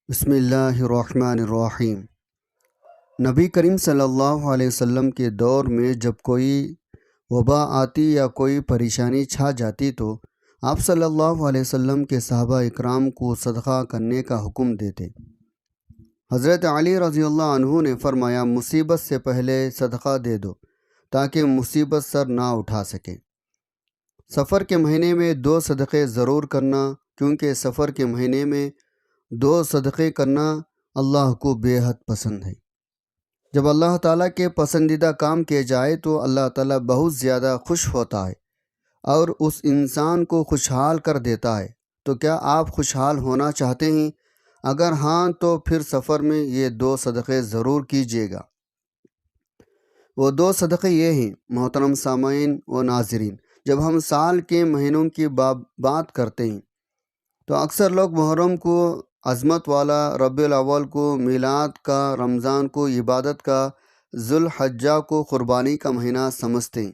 بسم اللہ الرحمن الرحیم۔ نبی کریم صلی اللہ علیہ وسلم کے دور میں جب کوئی وبا آتی یا کوئی پریشانی چھا جاتی تو آپ صلی اللہ علیہ وسلم کے صحابہ اکرام کو صدقہ کرنے کا حکم دیتے۔ حضرت علی رضی اللہ عنہ نے فرمایا، مصیبت سے پہلے صدقہ دے دو تاکہ مصیبت سر نہ اٹھا سکے۔ سفر کے مہینے میں 2 صدقے ضرور کرنا، کیونکہ سفر کے مہینے میں 2 صدقے کرنا اللہ کو بے حد پسند ہے۔ جب اللہ تعالیٰ کے پسندیدہ کام کیے جائے تو اللہ تعالیٰ بہت زیادہ خوش ہوتا ہے اور اس انسان کو خوشحال کر دیتا ہے۔ تو کیا آپ خوشحال ہونا چاہتے ہیں؟ اگر ہاں تو پھر سفر میں یہ 2 صدقے ضرور کیجیے گا۔ وہ 2 صدقے یہ ہیں، محترم سامعین و ناظرین، جب ہم سال کے مہینوں کی بات کرتے ہیں تو اکثر لوگ محرم کو عظمت والا، ربیع الاول کو میلاد کا، رمضان کو عبادت کا، ذوالحجہ کو قربانی کا مہینہ سمجھتے ہیں۔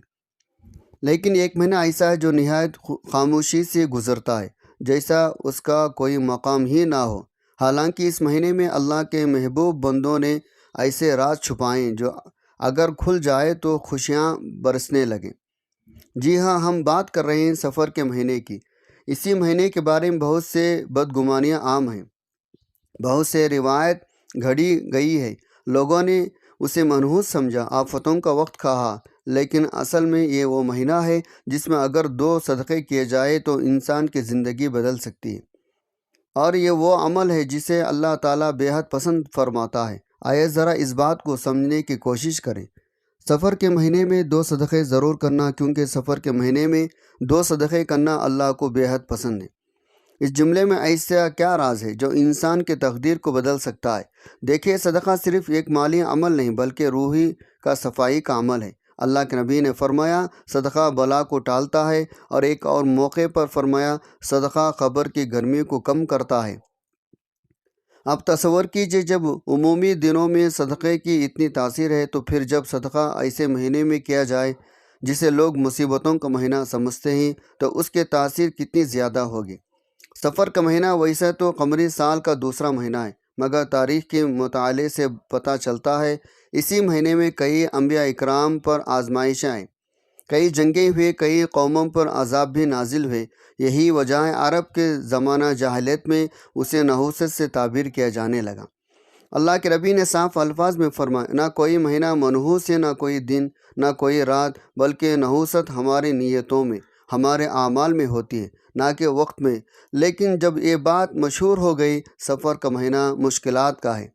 لیکن ایک مہینہ ایسا ہے جو نہایت خاموشی سے گزرتا ہے، جیسا اس کا کوئی مقام ہی نہ ہو۔ حالانکہ اس مہینے میں اللہ کے محبوب بندوں نے ایسے راز چھپائیں جو اگر کھل جائے تو خوشیاں برسنے لگیں۔ جی ہاں، ہم بات کر رہے ہیں سفر کے مہینے کی۔ اسی مہینے کے بارے میں بہت سے بدگمانیاں عام ہیں، بہت سے روایت گھڑی گئی ہے۔ لوگوں نے اسے منحوس سمجھا، آفتوں کا وقت کہا، لیکن اصل میں یہ وہ مہینہ ہے جس میں اگر 2 صدقے کیے جائے تو انسان کی زندگی بدل سکتی ہے، اور یہ وہ عمل ہے جسے اللہ تعالیٰ بے حد پسند فرماتا ہے۔ آئے ذرا اس بات کو سمجھنے کی کوشش کریں۔ سفر کے مہینے میں 2 صدقے ضرور کرنا، کیونکہ سفر کے مہینے میں 2 صدقے کرنا اللہ کو بے حد پسند ہے۔ اس جملے میں ایسا کیا راز ہے جو انسان کی تقدیر کو بدل سکتا ہے؟ دیکھیے، صدقہ صرف ایک مالی عمل نہیں بلکہ روحی کا صفائی کا عمل ہے۔ اللہ کے نبی نے فرمایا، صدقہ بلا کو ٹالتا ہے، اور ایک اور موقع پر فرمایا، صدقہ قبر کی گرمی کو کم کرتا ہے۔ اب تصور کیجئے، جب عمومی دنوں میں صدقے کی اتنی تاثیر ہے تو پھر جب صدقہ ایسے مہینے میں کیا جائے جسے لوگ مصیبتوں کا مہینہ سمجھتے ہیں تو اس کی تاثیر کتنی زیادہ ہوگی۔ سفر کا مہینہ ویسے تو قمری سال کا دوسرا مہینہ ہے، مگر تاریخ کے مطالعے سے پتہ چلتا ہے اسی مہینے میں کئی انبیاء اکرام پر آزمائشیں آئیں، کئی جنگیں ہوئے، کئی قوموں پر عذاب بھی نازل ہوئے۔ یہی وجہ ہے عرب کے زمانہ جاہلیت میں اسے نحوست سے تعبیر کیا جانے لگا۔ اللہ کے نبی نے صاف الفاظ میں فرمایا، نہ کوئی مہینہ منحوس ہے، نہ کوئی دن، نہ کوئی رات، بلکہ نحوست ہماری نیتوں میں، ہمارے اعمال میں ہوتی ہے، نہ کہ وقت میں۔ لیکن جب یہ بات مشہور ہو گئی سفر کا مہینہ مشکلات کا ہے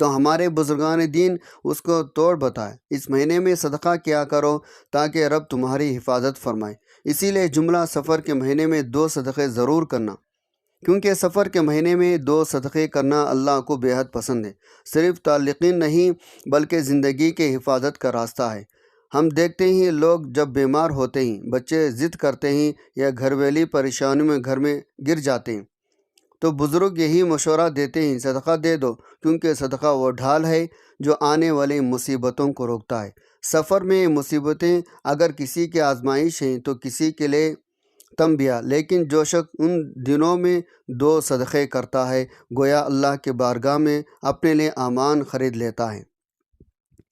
تو ہمارے بزرگان دین اس کو توڑ بتائے، اس مہینے میں صدقہ کیا کرو تاکہ رب تمہاری حفاظت فرمائے۔ اسی لیے جملہ سفر کے مہینے میں 2 صدقے ضرور کرنا، کیونکہ سفر کے مہینے میں 2 صدقے کرنا اللہ کو بے حد پسند ہے۔ صرف تعلقین نہیں بلکہ زندگی کے حفاظت کا راستہ ہے۔ ہم دیکھتے ہیں لوگ جب بیمار ہوتے ہیں، بچے ضد کرتے ہیں یا گھر والی پریشانیوں میں گھر میں گر جاتے ہیں تو بزرگ یہی مشورہ دیتے ہیں، صدقہ دے دو، کیونکہ صدقہ وہ ڈھال ہے جو آنے والی مصیبتوں کو روکتا ہے۔ سفر میں مصیبتیں اگر کسی کی آزمائش ہیں تو کسی کے لیے تنبیہ، لیکن جو شخص ان دنوں میں 2 صدقے کرتا ہے گویا اللہ کے بارگاہ میں اپنے لیے امان خرید لیتا ہے۔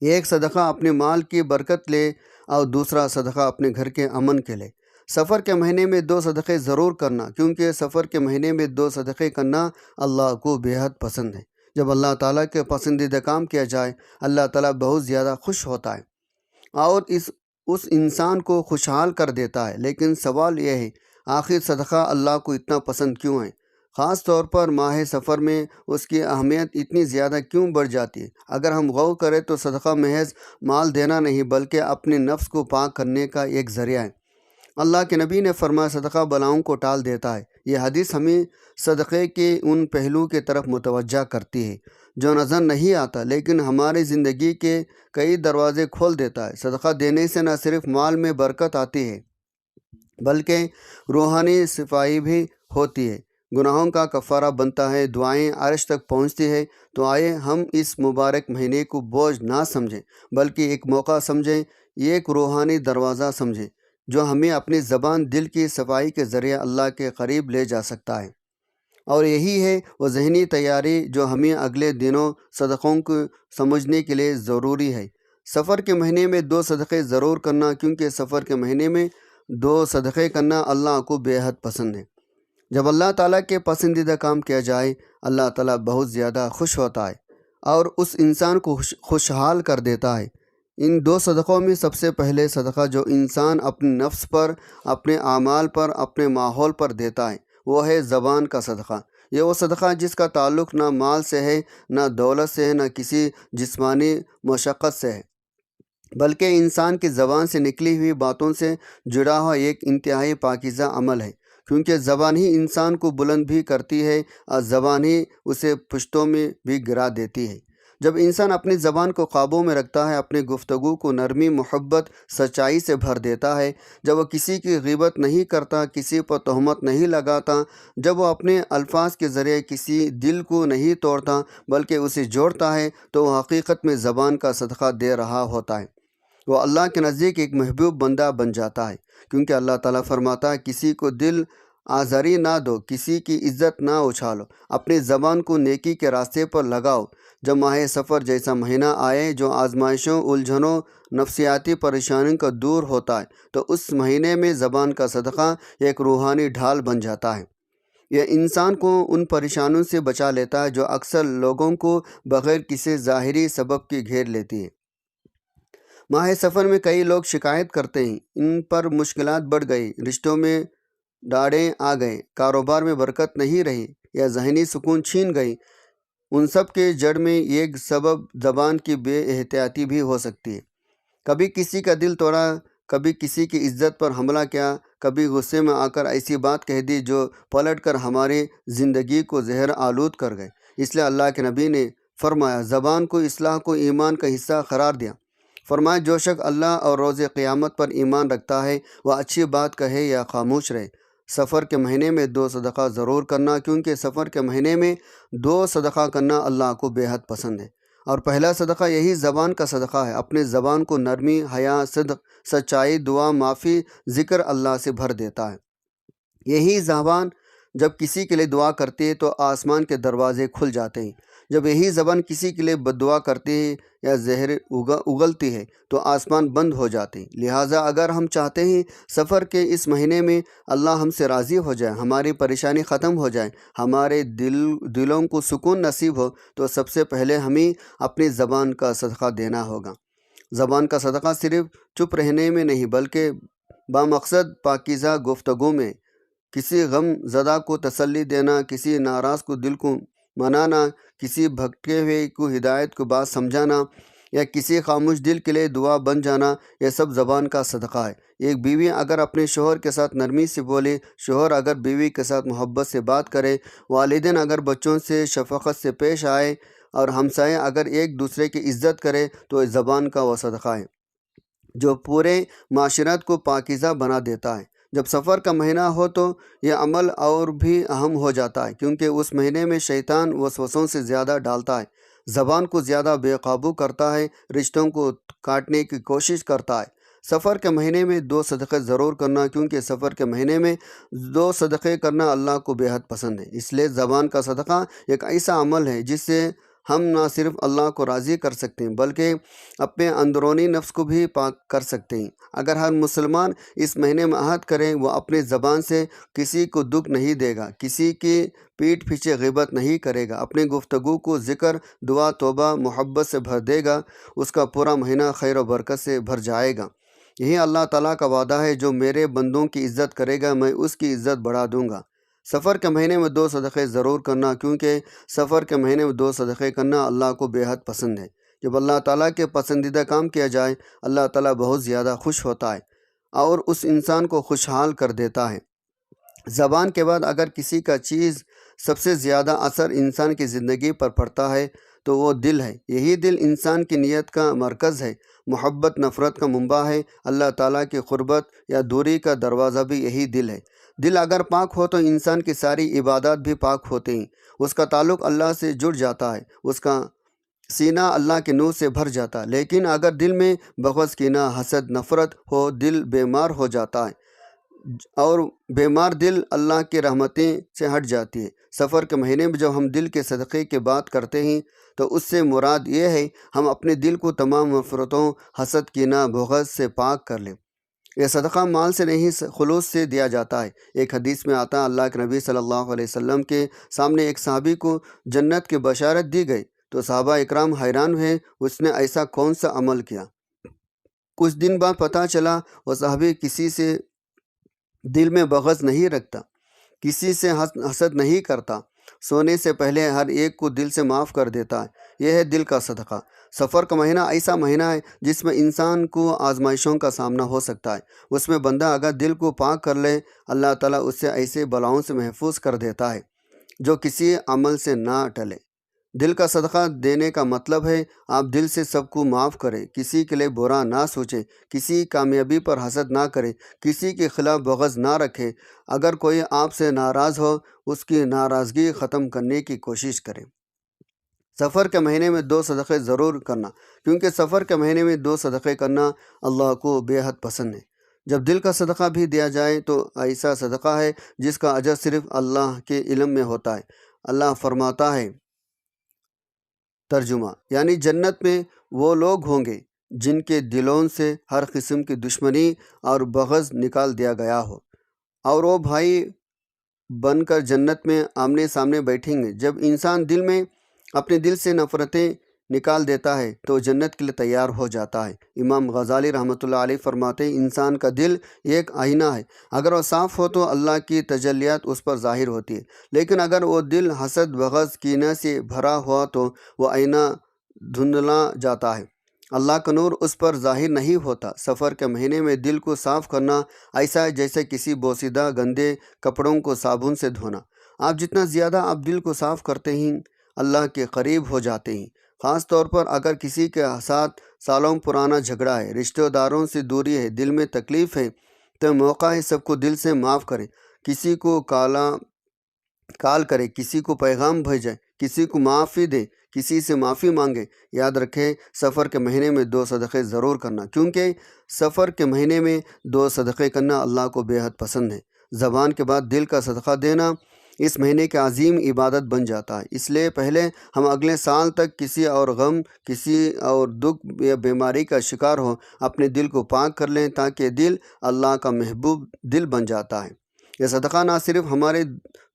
ایک صدقہ اپنے مال کی برکت لے اور دوسرا صدقہ اپنے گھر کے امن کے لے۔ سفر کے مہینے میں 2 صدقے ضرور کرنا، کیونکہ سفر کے مہینے میں 2 صدقے کرنا اللہ کو بے حد پسند ہے۔ جب اللہ تعالیٰ کے پسندیدہ کام کیا جائے اللہ تعالیٰ بہت زیادہ خوش ہوتا ہے اور اس انسان کو خوشحال کر دیتا ہے۔ لیکن سوال یہ ہے، آخر صدقہ اللہ کو اتنا پسند کیوں ہے؟ خاص طور پر ماہ سفر میں اس کی اہمیت اتنی زیادہ کیوں بڑھ جاتی ہے؟ اگر ہم غور کریں تو صدقہ محض مال دینا نہیں بلکہ اپنے نفس کو پاک کرنے کا ایک ذریعہ ہے۔ اللہ کے نبی نے فرمایا، صدقہ بلاؤں کو ٹال دیتا ہے۔ یہ حدیث ہمیں صدقے کے ان پہلو کے طرف متوجہ کرتی ہے جو نظر نہیں آتا لیکن ہماری زندگی کے کئی دروازے کھول دیتا ہے۔ صدقہ دینے سے نہ صرف مال میں برکت آتی ہے بلکہ روحانی صفائی بھی ہوتی ہے، گناہوں کا کفارہ بنتا ہے، دعائیں عرش تک پہنچتی ہے۔ تو آئے ہم اس مبارک مہینے کو بوجھ نہ سمجھیں بلکہ ایک موقع سمجھیں، ایک روحانی دروازہ سمجھیں جو ہمیں اپنی زبان، دل کی صفائی کے ذریعے اللہ کے قریب لے جا سکتا ہے۔ اور یہی ہے وہ ذہنی تیاری جو ہمیں اگلے دنوں صدقوں کو سمجھنے کے لیے ضروری ہے۔ سفر کے مہینے میں 2 صدقے ضرور کرنا، کیونکہ سفر کے مہینے میں 2 صدقے کرنا اللہ کو بے حد پسند ہے۔ جب اللہ تعالیٰ کے پسندیدہ کام کیا جائے، اللہ تعالیٰ بہت زیادہ خوش ہوتا ہے اور اس انسان کو خوشحال کر دیتا ہے۔ ان 2 صدقوں میں سب سے پہلے صدقہ جو انسان اپنے نفس پر، اپنے اعمال پر، اپنے ماحول پر دیتا ہے، وہ ہے زبان کا صدقہ۔ یہ وہ صدقہ جس کا تعلق نہ مال سے ہے، نہ دولت سے ہے، نہ کسی جسمانی مشقت سے ہے، بلکہ انسان کی زبان سے نکلی ہوئی باتوں سے جڑا ہوا ایک انتہائی پاکیزہ عمل ہے، کیونکہ زبان ہی انسان کو بلند بھی کرتی ہے اور زبان ہی اسے پشتوں میں بھی گرا دیتی ہے۔ جب انسان اپنی زبان کو قابو میں رکھتا ہے، اپنی گفتگو کو نرمی، محبت، سچائی سے بھر دیتا ہے، جب وہ کسی کی غیبت نہیں کرتا، کسی پر تہمت نہیں لگاتا، جب وہ اپنے الفاظ کے ذریعے کسی دل کو نہیں توڑتا بلکہ اسے جوڑتا ہے، تو وہ حقیقت میں زبان کا صدقہ دے رہا ہوتا ہے۔ وہ اللہ کے نزدیک ایک محبوب بندہ بن جاتا ہے، کیونکہ اللہ تعالیٰ فرماتا ہے کسی کو دل آزاری نہ دو، کسی کی عزت نہ اچھالو، اپنی زبان کو نیکی کے راستے پر لگاؤ۔ جب ماہ سفر جیسا مہینہ آئے جو آزمائشوں، الجھنوں، نفسیاتی پریشانیوں کا دور ہوتا ہے، تو اس مہینے میں زبان کا صدقہ ایک روحانی ڈھال بن جاتا ہے۔ یہ انسان کو ان پریشانیوں سے بچا لیتا ہے جو اکثر لوگوں کو بغیر کسی ظاہری سبب کے گھیر لیتی ہے۔ ماہ سفر میں کئی لوگ شکایت کرتے ہیں، ان پر مشکلات بڑھ گئی، رشتوں میں ڈاڑیں آ گئے، کاروبار میں برکت نہیں رہی، یا ذہنی سکون چھین گئی۔ ان سب کے جڑ میں ایک سبب زبان کی بے احتیاطی بھی ہو سکتی ہے۔ کبھی کسی کا دل توڑا، کبھی کسی کی عزت پر حملہ کیا، کبھی غصے میں آ کر ایسی بات کہہ دی جو پلٹ کر ہماری زندگی کو زہر آلود کر گئے۔ اس لیے اللہ کے نبی نے فرمایا، زبان کو اصلاح کو ایمان کا حصہ قرار دیا۔ فرمایا، جو شخص اللہ اور روز قیامت پر ایمان رکھتا ہے، وہ اچھی بات کہے یا خاموش رہے۔ سفر کے مہینے میں 2 صدقہ ضرور کرنا، کیونکہ سفر کے مہینے میں 2 صدقہ کرنا اللہ کو بے حد پسند ہے۔ اور پہلا صدقہ یہی زبان کا صدقہ ہے۔ اپنے زبان کو نرمی، حیا، صدق، سچائی، دعا، معافی، ذکر اللہ سے بھر دیتا ہے۔ یہی زبان جب کسی کے لیے دعا کرتی ہے تو آسمان کے دروازے کھل جاتے ہیں۔ جب یہی زبان کسی کے لیے بددعا کرتی ہے یا زہر اگلتی ہے تو آسمان بند ہو جاتے ہیں۔ لہٰذا اگر ہم چاہتے ہیں سفر کے اس مہینے میں اللہ ہم سے راضی ہو جائے، ہماری پریشانی ختم ہو جائے، ہمارے دلوں کو سکون نصیب ہو، تو سب سے پہلے ہمیں اپنی زبان کا صدقہ دینا ہوگا۔ زبان کا صدقہ صرف چپ رہنے میں نہیں، بلکہ بامقصد پاکیزہ گفتگو میں، کسی غم زدہ کو تسلی دینا، کسی ناراض کو دل کو منانا، کسی بھٹکے ہوئے کو ہدایت کو بات سمجھانا، یا کسی خاموش دل کے لیے دعا بن جانا، یہ سب زبان کا صدقہ ہے۔ ایک بیوی اگر اپنے شوہر کے ساتھ نرمی سے بولے، شوہر اگر بیوی کے ساتھ محبت سے بات کرے، والدین اگر بچوں سے شفقت سے پیش آئے، اور ہمسائے اگر ایک دوسرے کی عزت کرے، تو اس زبان کا وہ صدقہ ہے جو پورے معاشرت کو پاکیزہ بنا دیتا ہے۔ جب سفر کا مہینہ ہو تو یہ عمل اور بھی اہم ہو جاتا ہے، کیونکہ اس مہینے میں شیطان وسوسوں سے زیادہ ڈالتا ہے، زبان کو زیادہ بے قابو کرتا ہے، رشتوں کو کاٹنے کی کوشش کرتا ہے۔ سفر کے مہینے میں 2 صدقے ضرور کرنا، کیونکہ سفر کے مہینے میں 2 صدقے کرنا اللہ کو بے حد پسند ہے۔ اس لیے زبان کا صدقہ ایک ایسا عمل ہے جس سے ہم نہ صرف اللہ کو راضی کر سکتے ہیں بلکہ اپنے اندرونی نفس کو بھی پاک کر سکتے ہیں۔ اگر ہر مسلمان اس مہینے میں عہد کرے وہ اپنے زبان سے کسی کو دکھ نہیں دے گا، کسی کی پیٹھ پیچھے غیبت نہیں کرے گا، اپنی گفتگو کو ذکر، دعا، توبہ، محبت سے بھر دے گا، اس کا پورا مہینہ خیر و برکت سے بھر جائے گا۔ یہی اللہ تعالیٰ کا وعدہ ہے، جو میرے بندوں کی عزت کرے گا میں اس کی عزت بڑھا دوں گا۔ سفر کے مہینے میں 2 صدقے ضرور کرنا، کیونکہ سفر کے مہینے میں 2 صدقے کرنا اللہ کو بے حد پسند ہے۔ جب اللہ تعالیٰ کے پسندیدہ کام کیا جائے، اللہ تعالیٰ بہت زیادہ خوش ہوتا ہے اور اس انسان کو خوشحال کر دیتا ہے۔ زبان کے بعد اگر کسی کا چیز سب سے زیادہ اثر انسان کی زندگی پر پڑتا ہے تو وہ دل ہے۔ یہی دل انسان کی نیت کا مرکز ہے، محبت نفرت کا منبع ہے، اللہ تعالیٰ کی قربت یا دوری کا دروازہ بھی یہی دل ہے۔ دل اگر پاک ہو تو انسان کی ساری عبادات بھی پاک ہوتے ہیں، اس کا تعلق اللہ سے جڑ جاتا ہے، اس کا سینہ اللہ کے نور سے بھر جاتا ہے۔ لیکن اگر دل میں بغض، کینہ، حسد، نفرت ہو، دل بیمار ہو جاتا ہے، اور بیمار دل اللہ کی رحمتیں سے ہٹ جاتی ہے۔ سفر کے مہینے میں جب ہم دل کے صدقے کی بات کرتے ہیں تو اس سے مراد یہ ہے ہم اپنے دل کو تمام نفرتوں، حسد، کینہ، بغض سے پاک کر لیں۔ یہ صدقہ مال سے نہیں خلوص سے دیا جاتا ہے۔ ایک حدیث میں آتا ہے اللہ کے نبی صلی اللہ علیہ وسلم کے سامنے ایک صحابی کو جنت کی بشارت دی گئی تو صحابہ اکرام حیران ہوئے، اس نے ایسا کون سا عمل کیا؟ کچھ دن بعد پتہ چلا وہ صحابی کسی سے دل میں بغض نہیں رکھتا، کسی سے حسد نہیں کرتا، سونے سے پہلے ہر ایک کو دل سے معاف کر دیتا ہے۔ یہ ہے دل کا صدقہ۔ سفر کا مہینہ ایسا مہینہ ہے جس میں انسان کو آزمائشوں کا سامنا ہو سکتا ہے۔ اس میں بندہ اگر دل کو پاک کر لے، اللہ تعالیٰ اس سے ایسے بلاؤں سے محفوظ کر دیتا ہے جو کسی عمل سے نہ ٹلے۔ دل کا صدقہ دینے کا مطلب ہے آپ دل سے سب کو معاف کریں، کسی کے لیے برا نہ سوچیں، کسی کامیابی پر حسد نہ کریں، کسی کے خلاف بغض نہ رکھیں۔ اگر کوئی آپ سے ناراض ہو، اس کی ناراضگی ختم کرنے کی کوشش کریں۔ سفر کے مہینے میں 2 صدقے ضرور کرنا، کیونکہ سفر کے مہینے میں 2 صدقے کرنا اللہ کو بے حد پسند ہے۔ جب دل کا صدقہ بھی دیا جائے تو ایسا صدقہ ہے جس کا اجر صرف اللہ کے علم میں ہوتا ہے۔ اللہ فرماتا ہے، ترجمہ یعنی جنت میں وہ لوگ ہوں گے جن کے دلوں سے ہر قسم کی دشمنی اور بغض نکال دیا گیا ہو، اور وہ بھائی بن کر جنت میں آمنے سامنے بیٹھیں گے۔ جب انسان دل میں اپنے دل سے نفرتیں نکال دیتا ہے تو جنت کے لیے تیار ہو جاتا ہے۔ امام غزالی رحمۃ اللہ علیہ فرماتے ہیں انسان کا دل ایک آئینہ ہے، اگر وہ صاف ہو تو اللہ کی تجلیات اس پر ظاہر ہوتی ہے، لیکن اگر وہ دل حسد، بغض، کینہ سے بھرا ہوا تو وہ آئینہ دھندلا جاتا ہے، اللہ کا نور اس پر ظاہر نہیں ہوتا۔ سفر کے مہینے میں دل کو صاف کرنا ایسا ہے جیسے کسی بوسیدہ گندے کپڑوں کو صابن سے دھونا۔ آپ جتنا زیادہ آپ دل کو صاف کرتے ہیں، اللہ کے قریب ہو جاتے ہیں۔ خاص طور پر اگر کسی کے ساتھ سالوں پرانا جھگڑا ہے، رشتہ داروں سے دوری ہے، دل میں تکلیف ہے، تو موقع ہے سب کو دل سے معاف کریں۔ کسی کو کال کرے، کسی کو پیغام بھیجے، کسی کو معافی دے، کسی سے معافی مانگے۔ یاد رکھیں سفر کے مہینے میں 2 صدقے ضرور کرنا، کیونکہ سفر کے مہینے میں 2 صدقے کرنا اللہ کو بے حد پسند ہے۔ زبان کے بعد دل کا صدقہ دینا اس مہینے کی عظیم عبادت بن جاتا ہے۔ اس لیے پہلے ہم اگلے سال تک کسی اور غم، کسی اور دکھ یا بیماری کا شکار ہو اپنے دل کو پاک کر لیں، تاکہ دل اللہ کا محبوب دل بن جاتا ہے۔ یہ صدقہ نہ صرف ہمارے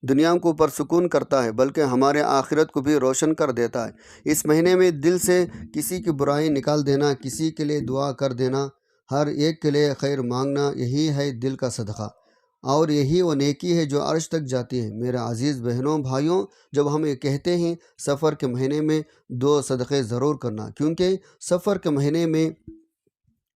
دنیا کو پرسکون کرتا ہے بلکہ ہمارے آخرت کو بھی روشن کر دیتا ہے۔ اس مہینے میں دل سے کسی کی برائی نکال دینا، کسی کے لیے دعا کر دینا، ہر ایک کے لیے خیر مانگنا، یہی ہے دل کا صدقہ، اور یہی وہ نیکی ہے جو عرش تک جاتی ہے۔ میرے عزیز بہنوں، بھائیوں، جب ہم یہ کہتے ہیں سفر کے مہینے میں 2 صدقے ضرور کرنا، کیونکہ سفر کے مہینے میں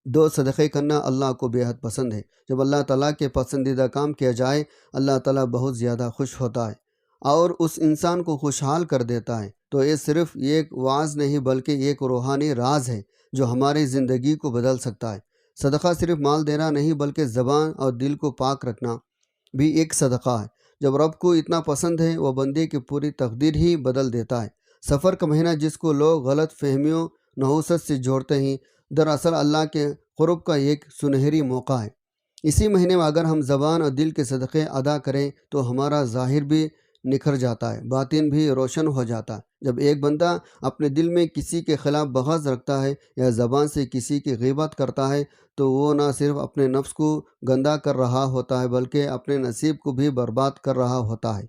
2 صدقے کرنا اللہ کو بے حد پسند ہے۔ جب اللہ تعالیٰ کے پسندیدہ کام کیا جائے، اللہ تعالیٰ بہت زیادہ خوش ہوتا ہے اور اس انسان کو خوشحال کر دیتا ہے۔ تو یہ صرف ایک وعظ نہیں بلکہ ایک روحانی راز ہے جو ہماری زندگی کو بدل سکتا ہے۔ صدقہ صرف مال دینا نہیں بلکہ زبان اور دل کو پاک رکھنا بھی ایک صدقہ ہے۔ جب رب کو اتنا پسند ہے وہ بندے کی پوری تقدیر ہی بدل دیتا ہے۔ سفر کا مہینہ جس کو لوگ غلط فہمیوں، نحوست سے جوڑتے ہیں، دراصل اللہ کے قرب کا ایک سنہری موقع ہے۔ اسی مہینے میں اگر ہم زبان اور دل کے صدقے ادا کریں تو ہمارا ظاہر بھی نکھر جاتا ہے، باطن بھی روشن ہو جاتا ہے۔ جب ایک بندہ اپنے دل میں کسی کے خلاف بغض رکھتا ہے یا زبان سے کسی کی غیبت کرتا ہے تو وہ نہ صرف اپنے نفس کو گندا کر رہا ہوتا ہے بلکہ اپنے نصیب کو بھی برباد کر رہا ہوتا ہے۔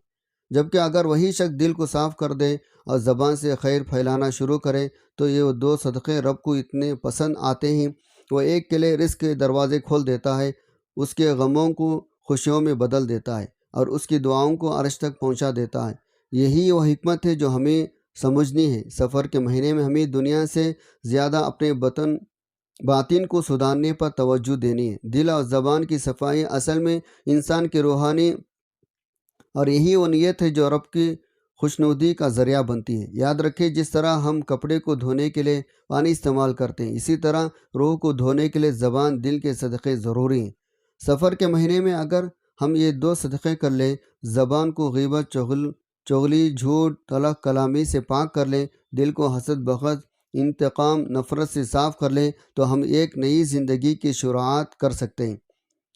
جبکہ اگر وہی شخص دل کو صاف کر دے اور زبان سے خیر پھیلانا شروع کرے تو یہ 2 صدقے رب کو اتنے پسند آتے ہیں، وہ ایک کے لیے رزق کے دروازے کھول دیتا ہے، اس کے غموں کو خوشیوں میں بدل دیتا ہے اور اس کی دعاؤں کو عرش تک پہنچا دیتا ہے۔ یہی وہ حکمت ہے جو ہمیں سمجھنی ہے۔ سفر کے مہینے میں ہمیں دنیا سے زیادہ اپنے باطن کو سدھارنے پر توجہ دینی ہے۔ دل اور زبان کی صفائی اصل میں انسان کی روحانی اور یہی وہ نیت ہے جو رب کی خوشنودی کا ذریعہ بنتی ہے۔ یاد رکھیں جس طرح ہم کپڑے کو دھونے کے لیے پانی استعمال کرتے ہیں، اسی طرح روح کو دھونے کے لیے زبان، دل کے صدقے ضروری ہیں۔ سفر کے مہینے میں اگر ہم یہ 2 صدقے کر لیں، زبان کو غیبت، چغلی، جھوٹ، تلخ کلامی سے پاک کر لیں، دل کو حسد، بغض، انتقام، نفرت سے صاف کر لیں، تو ہم ایک نئی زندگی کی شروعات کر سکتے ہیں۔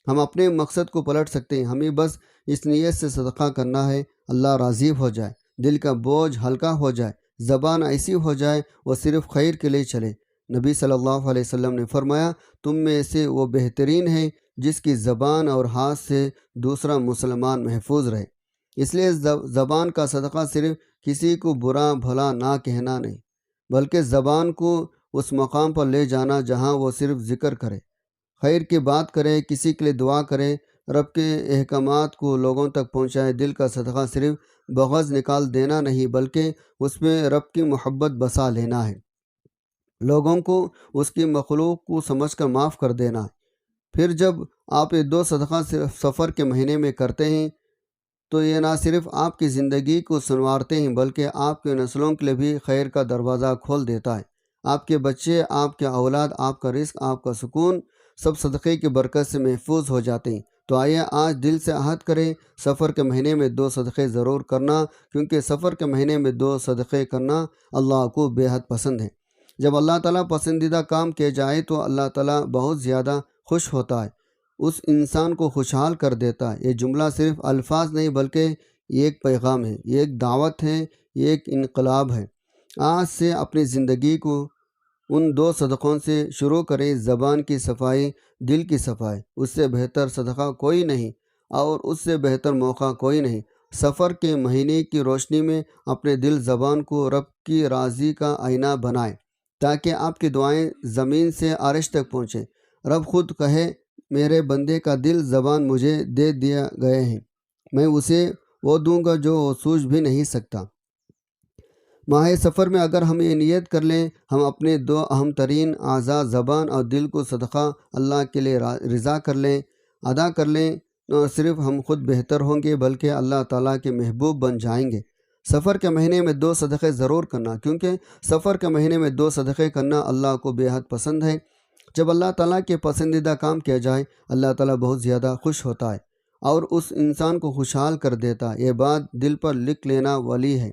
ہم اپنے مقصد کو پلٹ سکتے ہیں۔ ہمیں بس اس نیت سے صدقہ کرنا ہے، اللہ راضی ہو جائے، دل کا بوجھ ہلکا ہو جائے، زبان ایسی ہو جائے وہ صرف خیر کے لیے چلے۔ نبی صلی اللہ علیہ وسلم نے فرمایا، تم میں سے وہ بہترین ہے جس کی زبان اور ہاتھ سے دوسرا مسلمان محفوظ رہے۔ اس لیے زبان کا صدقہ صرف کسی کو برا بھلا نہ کہنا نہیں، بلکہ زبان کو اس مقام پر لے جانا جہاں وہ صرف ذکر کرے، خیر کی بات کرے، کسی کے لیے دعا کرے، رب کے احکامات کو لوگوں تک پہنچائے۔ دل کا صدقہ صرف بغض نکال دینا نہیں، بلکہ اس میں رب کی محبت بسا لینا ہے، لوگوں کو اس کی مخلوق کو سمجھ کر معاف کر دینا ہے۔ پھر جب آپ یہ دو صدقہ صرف سفر کے مہینے میں کرتے ہیں تو یہ نہ صرف آپ کی زندگی کو سنوارتے ہیں بلکہ آپ کے نسلوں کے لیے بھی خیر کا دروازہ کھول دیتا ہے۔ آپ کے بچے، آپ کے اولاد، آپ کا رزق، آپ کا سکون سب صدقے کی برکت سے محفوظ ہو جاتے ہیں۔ تو آئیے آج دل سے عہد کریں، سفر کے مہینے میں 2 صدقے ضرور کرنا، کیونکہ سفر کے مہینے میں 2 صدقے کرنا اللہ کو بے حد پسند ہے۔ جب اللہ تعالیٰ پسندیدہ کام کیے جائے تو اللہ تعالیٰ بہت زیادہ خوش ہوتا ہے، اس انسان کو خوشحال کر دیتا ہے۔ یہ جملہ صرف الفاظ نہیں بلکہ یہ ایک پیغام ہے، یہ ایک دعوت ہے، یہ ایک انقلاب ہے۔ آج سے اپنی زندگی کو ان 2 صدقوں سے شروع کریں، زبان کی صفائی، دل کی صفائی۔ اس سے بہتر صدقہ کوئی نہیں اور اس سے بہتر موقع کوئی نہیں۔ سفر کے مہینے کی روشنی میں اپنے دل زبان کو رب کی راضی کا آئینہ بنائیں تاکہ آپ کی دعائیں زمین سے عرش تک پہنچیں۔ رب خود کہے، میرے بندے کا دل زبان مجھے دے دیا گئے ہیں، میں اسے وہ دوں گا جو وہ سوچ بھی نہیں سکتا۔ ماہ سفر میں اگر ہم یہ نیت کر لیں، ہم اپنے 2 اہم ترین اعضاء زبان اور دل کو صدقہ اللہ کے لیے رضا کر لیں، ادا کر لیں، نہ صرف ہم خود بہتر ہوں گے بلکہ اللہ تعالیٰ کے محبوب بن جائیں گے۔ سفر کے مہینے میں 2 صدقے ضرور کرنا، کیونکہ سفر کے مہینے میں 2 صدقے کرنا اللہ کو بے حد پسند ہے۔ جب اللہ تعالیٰ کے پسندیدہ کام کیا جائے، اللہ تعالیٰ بہت زیادہ خوش ہوتا ہے اور اس انسان کو خوشحال کر دیتا ہے۔ یہ بات دل پر لکھ لینا والی ہے۔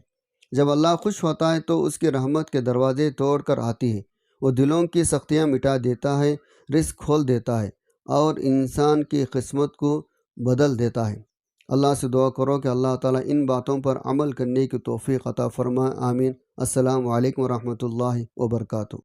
جب اللہ خوش ہوتا ہے تو اس کی رحمت کے دروازے توڑ کر آتی ہے، وہ دلوں کی سختیاں مٹا دیتا ہے، رزق کھول دیتا ہے اور انسان کی قسمت کو بدل دیتا ہے۔ اللہ سے دعا کرو کہ اللہ تعالیٰ ان باتوں پر عمل کرنے کی توفیق عطا فرمائے، آمین۔ السلام علیکم ورحمۃ اللہ وبرکاتہ۔